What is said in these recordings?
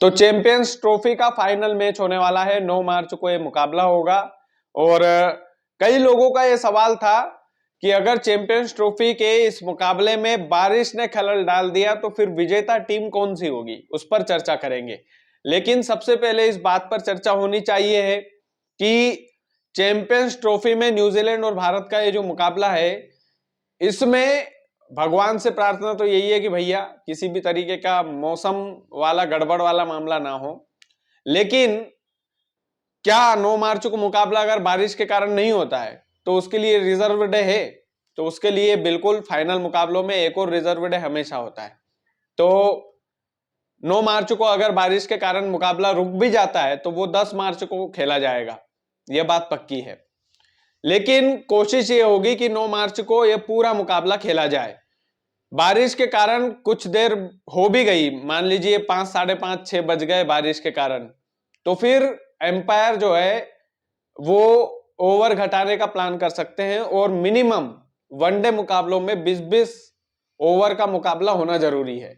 तो champions trophy का final match होने वाला है, 9 मार्च को ये मुकाबला होगा। और कई लोगों का ये सवाल था कि अगर चैंपियंस ट्रॉफी के इस मुकाबले में बारिश ने खलल डाल दिया तो फिर विजेता टीम कौन सी होगी, उस पर चर्चा करेंगे। लेकिन सबसे पहले इस बात पर चर्चा होनी चाहिए है कि चैंपियंस ट्रॉफी में न्यूजीलैंड और भारत का ये जो मुकाबला है, इसमें भगवान से प्रार्थना तो यही है कि भैया किसी भी तरीके का मौसम वाला गड़बड़ वाला मामला ना हो। लेकिन क्या 9 मार्च को मुकाबला अगर बारिश के कारण नहीं होता है तो उसके लिए रिजर्व डे है? तो उसके लिए बिल्कुल फाइनल मुकाबलों में एक और रिजर्व डे हमेशा होता है। तो 9 मार्च को अगर बारिश के कारण मुकाबला रुक भी जाता है तो वो 10 मार्च को खेला जाएगा, यह बात पक्की है। लेकिन कोशिश ये होगी कि 9 मार्च को यह पूरा मुकाबला खेला जाए। बारिश के कारण कुछ देर हो भी गई, मान लीजिए 5, 5:30, 6 बज गए बारिश के कारण, तो फिर एम्पायर जो है वो ओवर घटाने का प्लान कर सकते हैं और मिनिमम वनडे मुकाबलों में 20-20 ओवर का मुकाबला होना जरूरी है।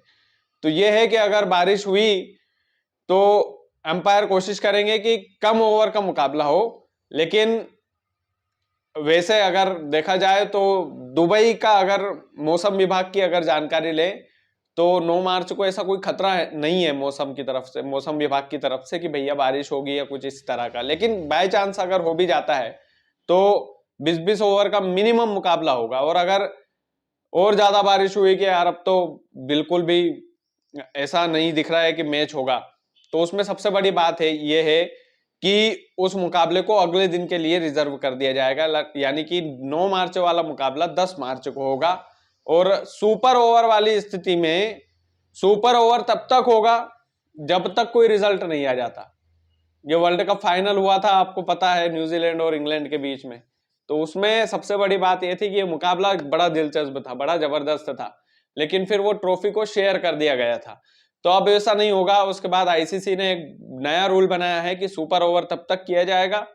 तो यह है कि अगर बारिश हुई तो एम्पायर कोशिश करेंगे कि कम ओवर का मुकाबला हो। लेकिन वैसे अगर देखा जाए तो दुबई का अगर मौसम विभाग की अगर जानकारी ले तो 9 मार्च को ऐसा कोई खतरा नहीं है मौसम की तरफ से, मौसम विभाग की तरफ से कि भैया बारिश होगी या कुछ इस तरह का। लेकिन बाय चांस अगर हो भी जाता है तो 20-20 ओवर का मिनिमम मुकाबला होगा। और अगर और ज्यादा बारिश हुई कि यार अब तो बिल्कुल भी ऐसा नहीं दिख रहा है कि मैच होगा, तो उसमें सबसे बड़ी बात है ये है कि उस मुकाबले को अगले दिन के लिए रिजर्व कर दिया जाएगा। यानी कि 9 मार्च वाला मुकाबला 10 मार्च को होगा। और सुपर ओवर वाली स्थिति में सुपर ओवर तब तक होगा जब तक कोई रिजल्ट नहीं आ जाता। ये वर्ल्ड कप फाइनल हुआ था, आपको पता है, न्यूजीलैंड और इंग्लैंड के बीच में। तो उसमें सबसे बड़ी बात यह थी कि ये मुकाबला बड़ा दिलचस्प था, बड़ा जबरदस्त था, लेकिन फिर वो ट्रॉफी को शेयर कर दिया गया था। तो अब ऐसा नहीं होगा। उसके बाद आईसीसी ने एक नया रूल बनाया है कि सुपर ओवर तब तक किया जाएगा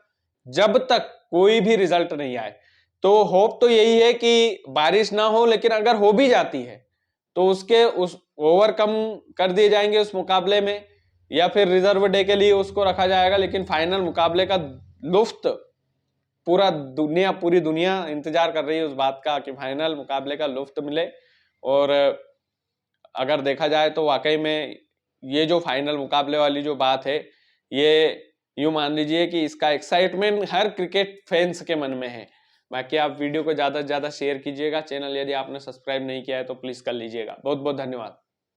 जब तक कोई भी रिजल्ट नहीं आए। तो होप तो यही है कि बारिश ना हो, लेकिन अगर हो भी जाती है तो उसके उस ओवर कम कर दिए जाएंगे उस मुकाबले में, या फिर रिजर्व डे के लिए उसको रखा जाएगा। लेकिन फाइनल मुकाबले का लुफ्त पूरी दुनिया इंतजार कर रही है उस बात का कि फाइनल मुकाबले का लुफ्त मिले। और अगर देखा जाए तो वाकई में ये जो फाइनल मुकाबले वाली जो बात है, ये यूं मान लीजिए कि इसका एक्साइटमेंट हर क्रिकेट फैंस के मन में है। बाकी आप वीडियो को ज्यादा से ज्यादा शेयर कीजिएगा। चैनल यदि आपने सब्सक्राइब नहीं किया है तो प्लीज कर लीजिएगा। बहुत बहुत धन्यवाद।